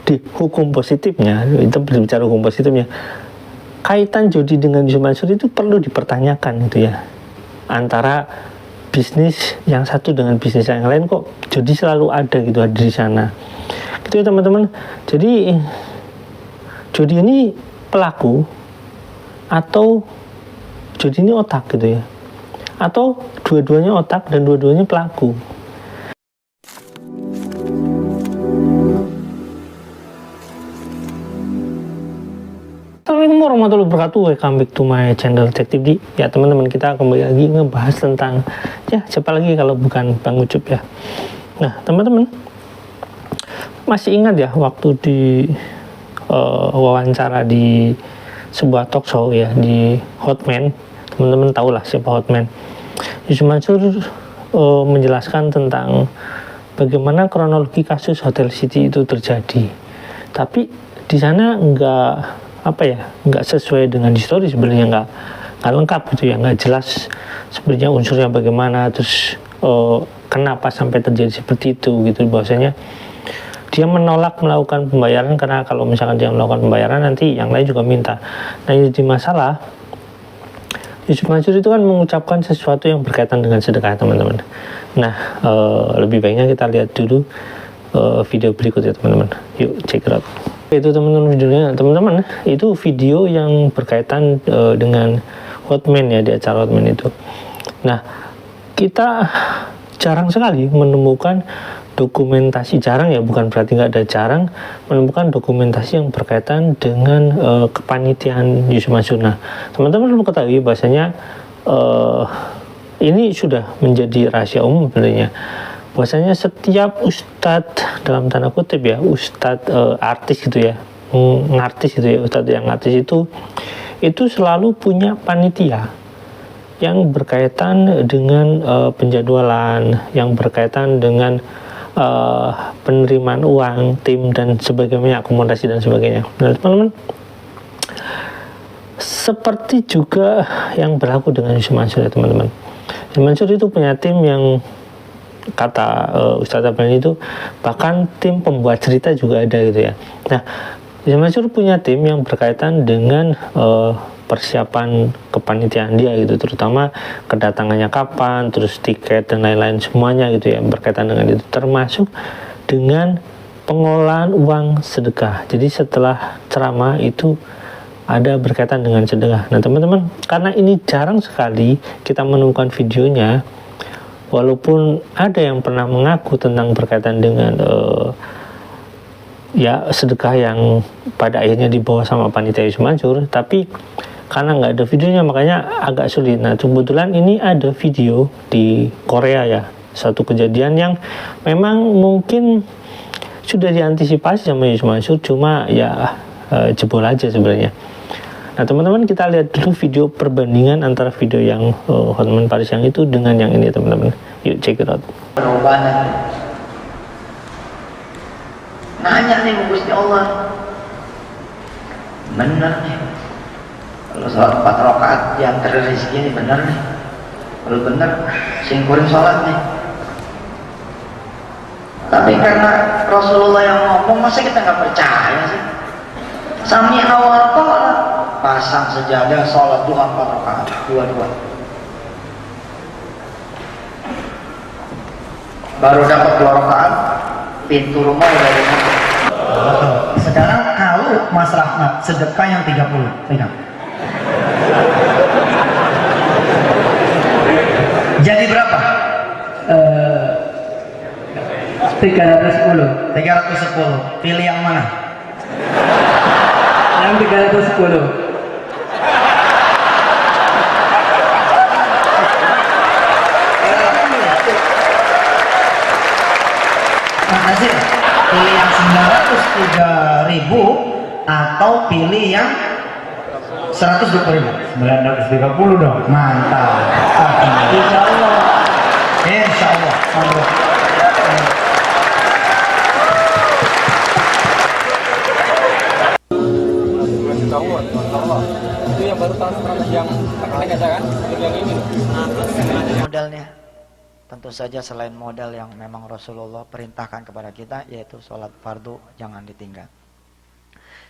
di hukum positifnya, itu berbicara hukum positifnya, kaitan judi dengan Yusuf Mansur itu perlu dipertanyakan gitu ya, antara bisnis yang satu dengan bisnis yang lain, kok judi selalu ada gitu di sana gitu ya teman-teman. Jadi judi ini pelaku atau judi ini otak gitu ya, atau dua-duanya otak dan dua-duanya pelaku. Assalamualaikum warahmatullahi wabarakatuh. Welcome back to my channel Detektif D. Ya teman-teman, kita kembali lagi ngebahas tentang, ya siapa lagi kalau bukan Bang Ucup ya. Nah teman-teman, masih ingat ya waktu di wawancara di sebuah talk show ya, di Hotman. Teman-teman tahu lah siapa Hotman. Yusuf Mansur menjelaskan tentang bagaimana kronologi kasus Hotel City itu terjadi. Tapi di sana nggak sesuai dengan histori, sebenarnya nggak lengkap gitu ya, nggak jelas sebenarnya unsurnya bagaimana, terus kenapa sampai terjadi seperti itu gitu. Bahwasanya dia menolak melakukan pembayaran karena kalau misalkan dia melakukan pembayaran nanti yang lain juga minta. Nah ini jadi masalah. Yusuf Mansur itu kan mengucapkan sesuatu yang berkaitan dengan sedekah teman-teman. Nah lebih baiknya kita lihat dulu video berikut ya teman-teman. Yuk check it out. Itu teman-teman videonya, teman-teman itu video yang berkaitan dengan Hotman ya, di acara Hotman itu. Nah kita jarang sekali menemukan dokumentasi, jarang ya, bukan berarti nggak ada, jarang menemukan dokumentasi yang berkaitan dengan kepanitiaan Yusuf Mansur. Nah teman-teman perlu ketahui bahwasanya ini sudah menjadi rahasia umum sebenarnya, bahwasanya setiap ustadz, dalam tanda kutip ya, ustadz artis gitu ya, ngartis gitu ya, ustadz yang artis itu selalu punya panitia yang berkaitan dengan penjadwalan, yang berkaitan dengan penerimaan uang, tim dan sebagainya, akomodasi dan sebagainya. Nah teman-teman, seperti juga yang berlaku dengan Yusuf Mansur ya teman-teman. Yusuf Mansur itu punya tim yang kata Ustadz Abdul itu bahkan tim pembuat cerita juga ada gitu ya. Nah Yusuf Mansur punya tim yang berkaitan dengan persiapan kepanitiaan dia gitu, terutama kedatangannya kapan, terus tiket dan lain-lain semuanya gitu ya, berkaitan dengan itu, termasuk dengan pengolahan uang sedekah. Jadi setelah ceramah itu ada berkaitan dengan sedekah. Nah teman-teman, karena ini jarang sekali kita menemukan videonya, walaupun ada yang pernah mengaku tentang berkaitan dengan ya sedekah yang pada akhirnya dibawa sama panitia Yusuf Mansur, tapi karena nggak ada videonya makanya agak sulit. Nah kebetulan ini ada video di Korea ya, satu kejadian yang memang mungkin sudah diantisipasi sama Yusuf Mansur, cuma ya jebol aja sebenarnya. Nah teman-teman, kita lihat dulu video perbandingan antara video yang Hotman Paris yang itu dengan yang ini teman-teman. Yuk check it out. Perubahan. Nanya nih Gusti Allah, bener nih kalau sholat 4 rakaat yang rezeki ini bener nih, kalau bener singkurin sholat nih. Tapi karena Rasulullah yang ngomong, masa kita nggak percaya sih? Sami awal pasang sejadah, sholat duha 4 rakaat, dua-dua. Baru dapat 2 rakaat, pintu rumah udah ditutup. Sekarang kalau Mas Rahmat sedekah yang 30, pegang. Jadi berapa? 310. 310. Pilih yang mana? Yang 310. Nasir, pilih yang 903.000 atau pilih yang 120.000? 930 dong. Mantap. Insya Allah. Insya Allah. Itu yang baru transfer yang terkait aja kan, yang ini Modalnya. tentu saja selain modal yang memang Rasulullah perintahkan kepada kita, yaitu sholat fardu jangan ditinggal.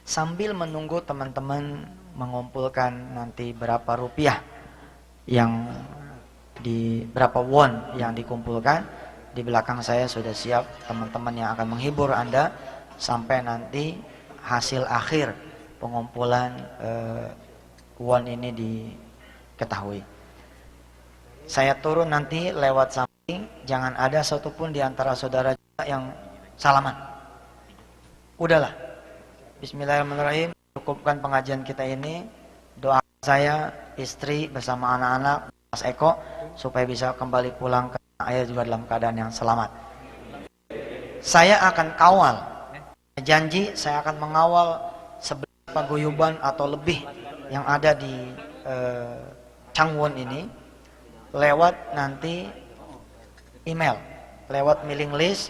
Sambil menunggu teman-teman mengumpulkan nanti berapa rupiah yang berapa won yang dikumpulkan, di belakang saya sudah siap teman-teman yang akan menghibur Anda sampai nanti hasil akhir pengumpulan won ini diketahui. Saya turun nanti lewat samping, jangan ada satupun di antara saudara yang salaman. Udahlah, bismillahirrahmanirrahim, cukupkan pengajian kita ini. Doa saya, istri bersama anak-anak, Mas Eko, supaya bisa kembali pulang ke ayah juga dalam keadaan yang selamat. Saya akan kawal, janji saya akan mengawal 11 paguyuban atau lebih yang ada di Changwon ini lewat nanti email, lewat mailing list.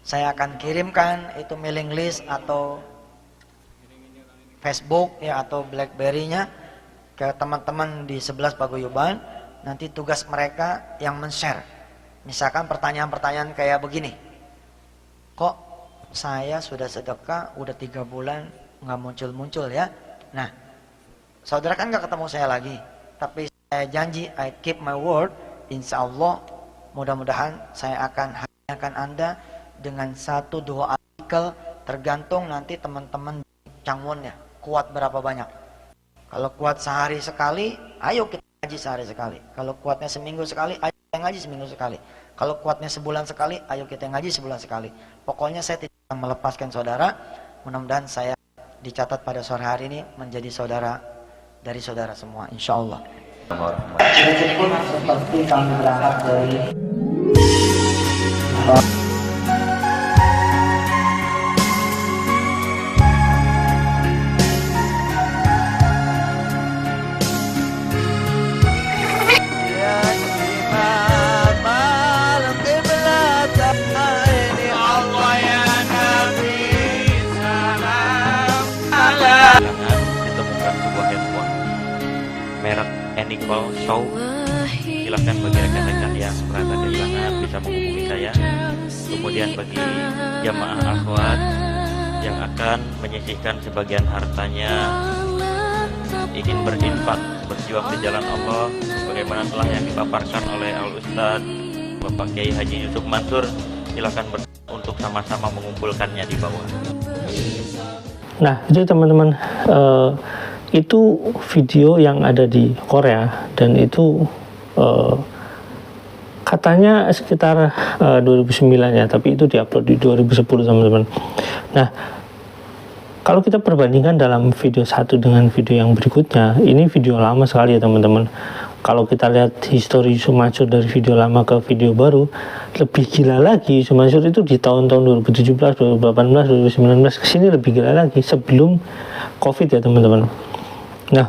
Saya akan kirimkan itu mailing list atau Facebook ya atau BlackBerry-nya ke teman-teman di 11 paguyuban. Nanti tugas mereka yang men-share. Misalkan pertanyaan-pertanyaan kayak begini. Kok saya sudah sedekah udah 3 bulan nggak muncul-muncul ya? Nah, saudara kan nggak ketemu saya lagi, tapi saya janji, I keep my word. Insya Allah mudah-mudahan saya akan hadiahkan Anda dengan 1-2 artikel, tergantung nanti teman-teman Changwon-nya kuat berapa banyak. Kalau kuat sehari sekali, ayo kita ngaji sehari sekali. Kalau kuatnya seminggu sekali, ayo kita ngaji seminggu sekali. Kalau kuatnya sebulan sekali, ayo kita ngaji sebulan sekali. Pokoknya saya tidak akan melepaskan saudara. Mudah-mudahan saya dicatat pada sore hari ini menjadi saudara dari saudara semua, insya Allah. Meskipun seperti kami berangkat dari ditemukan sebuah handphone merek Anycall Show. Silahkan bagi rekan-rekan yang berada di belakang bisa menghubungi saya. Kemudian bagi jamaah akhwat yang akan menyisihkan sebagian hartanya ingin berinfak, berjuang di jalan Allah bagaimana telah yang dipaparkan oleh Al-Ustaz Bapak Kiai Haji Yusuf Mansur, silahkan untuk sama-sama mengumpulkannya di bawah. Nah, itu teman-teman, itu video yang ada di Korea, dan itu katanya sekitar 2009 ya, tapi itu diupload di 2010 teman-teman. Nah, kalau kita perbandingkan dalam video satu dengan video yang berikutnya, ini video lama sekali ya teman-teman. Kalau kita lihat histori Yusuf Mansur dari video lama ke video baru, lebih gila lagi. Yusuf Mansur itu di tahun-tahun 2017, 2018, 2019 kesini lebih gila lagi sebelum COVID ya teman-teman. Nah,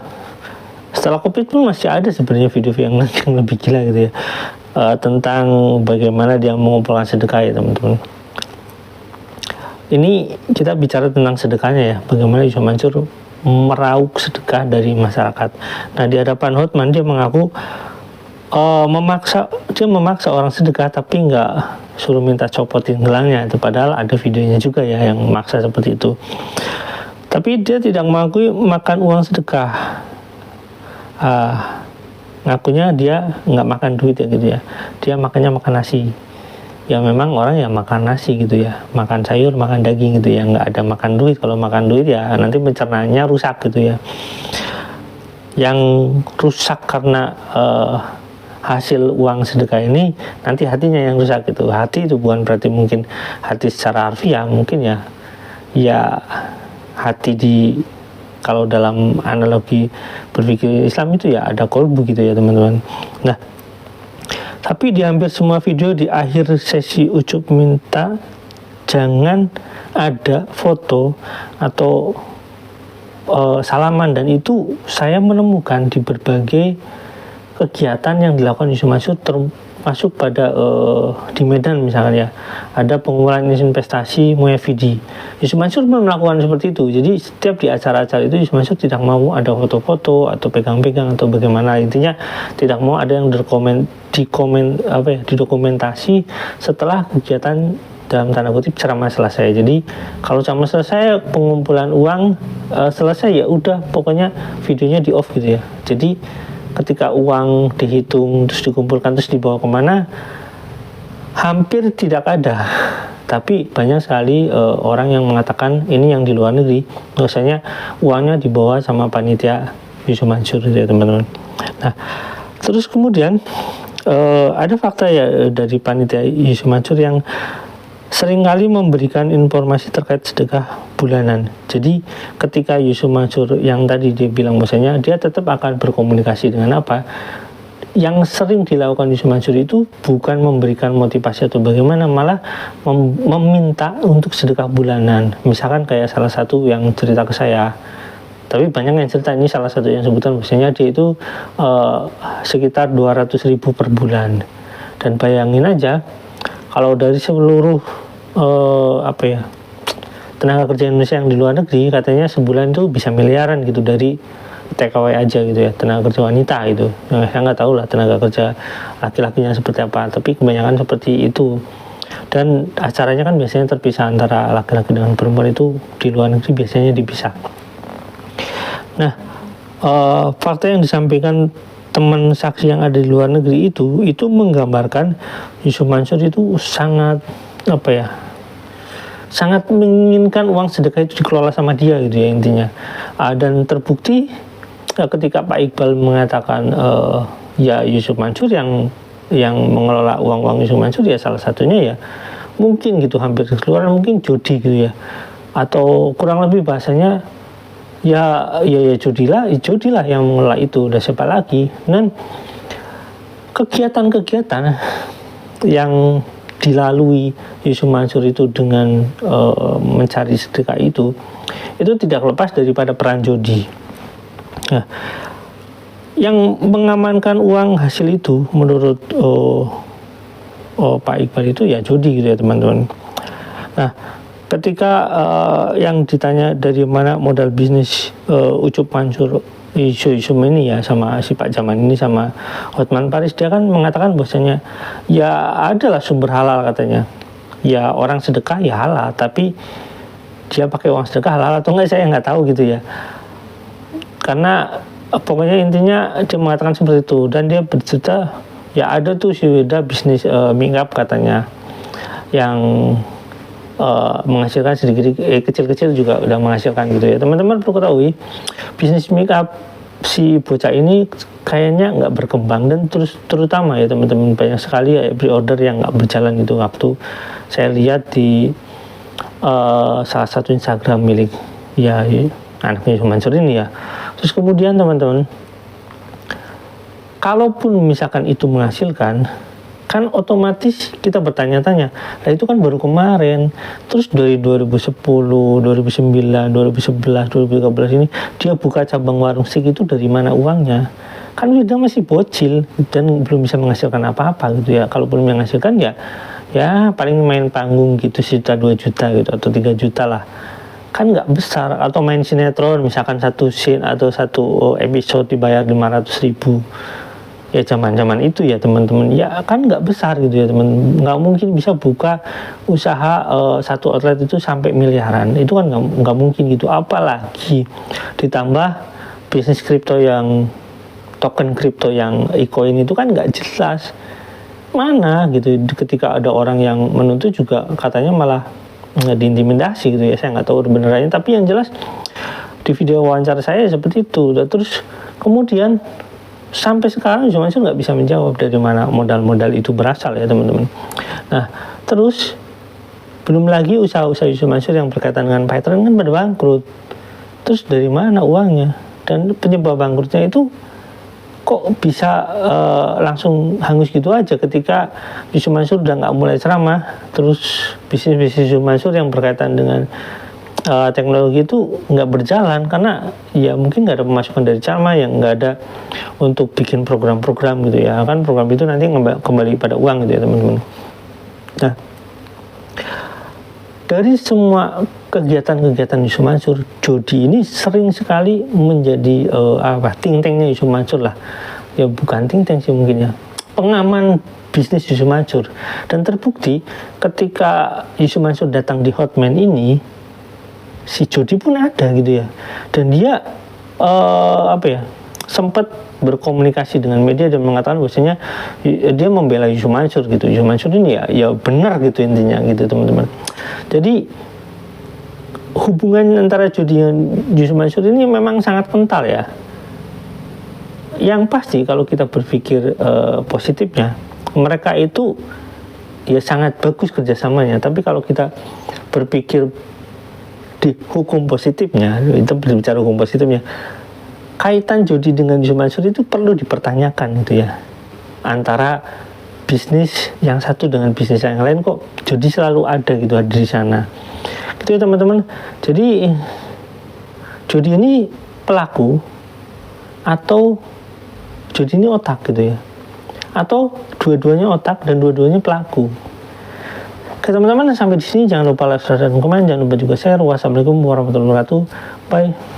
setelah COVID pun masih ada sebenarnya video yang lebih gila gitu ya, tentang bagaimana dia mengumpulkan sedekah ya teman-teman. Ini kita bicara tentang sedekahnya ya, bagaimana Yusuf Mansur meraup sedekah dari masyarakat. Nah, di hadapan Hotman dia mengaku memaksa orang sedekah, tapi nggak suruh minta copotin gelangnya. Itu padahal ada videonya juga ya yang maksa seperti itu. Tapi dia tidak mengakui makan uang sedekah. Ngakunya dia nggak makan duit ya gitu ya. Dia makannya makan nasi. Ya memang orang ya makan nasi gitu ya, makan sayur, makan daging gitu ya, nggak ada makan duit. Kalau makan duit ya nanti pencernaannya rusak gitu ya. Yang rusak karena hasil uang sedekah ini nanti hatinya yang rusak gitu. Hati itu bukan berarti mungkin hati secara harfiah, mungkin ya hati di, kalau dalam analogi berpikir Islam itu ya ada kolbu gitu ya teman-teman. Nah, tapi di hampir semua video di akhir sesi Ucup minta jangan ada foto atau salaman, dan itu saya menemukan di berbagai kegiatan yang dilakukan Yusuf Mansur, masuk pada di Medan misalkan ya, ada pengumpulan investasi Muhyafidi. Yusuf Mansur melakukan seperti itu. Jadi setiap di acara-acara itu Yusuf Mansur tidak mau ada foto-foto atau pegang-pegang atau bagaimana, intinya tidak mau ada yang didokumentasi setelah kegiatan dalam tanda kutip ceramah selesai. Jadi kalau ceramah selesai, pengumpulan uang selesai, ya udah pokoknya videonya di off gitu ya. Jadi ketika uang dihitung terus dikumpulkan terus dibawa kemana, hampir tidak ada. Tapi banyak sekali orang yang mengatakan ini yang di luar negeri, biasanya uangnya dibawa sama panitia Yusuf Mansur gitu ya teman-teman. Nah terus kemudian ada fakta ya dari panitia Yusuf Mansur yang seringkali memberikan informasi terkait sedekah bulanan. Jadi ketika Yusuf Mansur yang tadi dia bilang bahwasanya dia tetap akan berkomunikasi dengan apa, yang sering dilakukan Yusuf Mansur itu bukan memberikan motivasi atau bagaimana, malah meminta untuk sedekah bulanan. Misalkan kayak salah satu yang cerita ke saya, tapi banyak yang cerita, ini salah satu yang sebutan bahwasanya dia itu sekitar 200.000 per bulan. Dan bayangin aja kalau dari seluruh tenaga kerja Indonesia yang di luar negeri, katanya sebulan itu bisa miliaran gitu dari TKW aja gitu ya, tenaga kerja wanita gitu. Nah, saya nggak tahu lah tenaga kerja laki-lakinya seperti apa, tapi kebanyakan seperti itu. Dan acaranya kan biasanya terpisah antara laki-laki dengan perempuan, itu di luar negeri biasanya dipisah. Nah, fakta yang disampaikan teman saksi yang ada di luar negeri itu menggambarkan Yusuf Mansur itu sangat sangat menginginkan uang sedekah itu dikelola sama dia gitu ya intinya. Dan terbukti ketika Pak Iqbal mengatakan ya Yusuf Mansur yang mengelola uang Yusuf Mansur, ya salah satunya ya mungkin gitu, hampir keseluruhan mungkin judi gitu ya, atau kurang lebih bahasanya ya jodilah yang mengelola itu, udah siapa lagi. Dan kegiatan-kegiatan yang dilalui Yusuf Mansur itu dengan mencari sedekah itu tidak lepas daripada peran jodi. Nah, yang mengamankan uang hasil itu menurut Pak Iqbal itu ya jodi gitu ya teman-teman. Nah, ketika yang ditanya dari mana modal bisnis Ucup Mansur Yusuf ini ya sama si Pak Jaman ini sama Hotman Paris, dia kan mengatakan bahwasanya ya adalah sumber halal katanya. Ya orang sedekah ya halal, tapi dia pakai uang sedekah halal atau enggak saya nggak tahu gitu ya. Karena pokoknya intinya dia mengatakan seperti itu, dan dia bercerita ya ada tuh si Wida bisnis make-up katanya yang menghasilkan sedikit kecil-kecil juga udah menghasilkan gitu ya. Teman-teman perlu ketahui bisnis make up si bocah ini kayaknya nggak berkembang, dan terutama ya teman-teman banyak sekali ya pre-order yang nggak berjalan itu. Waktu saya lihat di salah satu Instagram milik ya anaknya Yusuf Mansur ini ya. Terus kemudian teman-teman, kalaupun misalkan itu menghasilkan, kan otomatis kita bertanya-tanya, nah itu kan baru kemarin, terus dari 2010, 2009, 2011, 2013 ini dia buka cabang warung steak itu dari mana uangnya? Kan dia masih bocil dan belum bisa menghasilkan apa-apa gitu ya. Kalaupun menghasilkan ya paling main panggung gitu 1 juta 2 juta gitu atau 3 juta lah. Kan nggak besar. Atau main sinetron misalkan satu scene atau satu episode dibayar 500.000. Ya zaman-zaman itu ya teman-teman, ya kan nggak besar gitu ya teman, nggak mungkin bisa buka usaha satu outlet itu sampai miliaran, itu kan nggak mungkin gitu. Apalagi ditambah bisnis kripto yang token kripto yang e-coin itu kan nggak jelas mana gitu. Ketika ada orang yang menuntut juga katanya malah diintimidasi gitu ya, saya nggak tahu kebenarannya, tapi yang jelas di video wawancara saya seperti itu. Dan terus kemudian sampai sekarang Yusuf Mansur nggak bisa menjawab dari mana modal-modal itu berasal ya teman-teman. Nah terus belum lagi usaha-usaha Yusuf Mansur yang berkaitan dengan Python kan pada bangkrut. Terus dari mana uangnya? Dan penyebab bangkrutnya itu kok bisa langsung hangus gitu aja ketika Yusuf Mansur udah nggak mulai ceramah. Terus bisnis-bisnis Yusuf Mansur yang berkaitan dengan teknologi itu nggak berjalan karena ya mungkin nggak ada pemasukan dari Calma, yang nggak ada untuk bikin program-program gitu ya kan. Program itu nanti kembali pada uang gitu ya teman-teman. Nah, dari semua kegiatan-kegiatan Yusuf Mansur, judi ini sering sekali menjadi think tanknya Yusuf Mansur lah. Ya bukan think tank sih mungkin ya, pengaman bisnis Yusuf Mansur. Dan terbukti ketika Yusuf Mansur datang di Hotman ini, si Jody pun ada gitu ya. Dan dia sempat berkomunikasi dengan media dan mengatakan bahwasanya dia membela Yusuf Mansur gitu. Yusuf Mansur ini ya benar gitu intinya gitu teman-teman. Jadi hubungan antara Jody dan Yusuf Mansur ini memang sangat kental ya. Yang pasti kalau kita berpikir positifnya, mereka itu ya sangat bagus kerjasamanya. Tapi kalau kita berpikir di hukum positifnya, itu berbicara hukum positifnya, kaitan Jody dengan Yusuf Mansur itu perlu dipertanyakan gitu ya. Antara bisnis yang satu dengan bisnis yang lain, kok Jody selalu ada gitu, ada di sana. Gitu ya teman-teman. Jadi Jody ini pelaku atau Jody ini otak gitu ya, atau dua-duanya otak dan dua-duanya pelaku. Oke teman-teman, sampai di sini jangan lupa like, subscribe, dan komen. Jangan lupa juga share. Wassalamualaikum warahmatullahi wabarakatuh. Bye.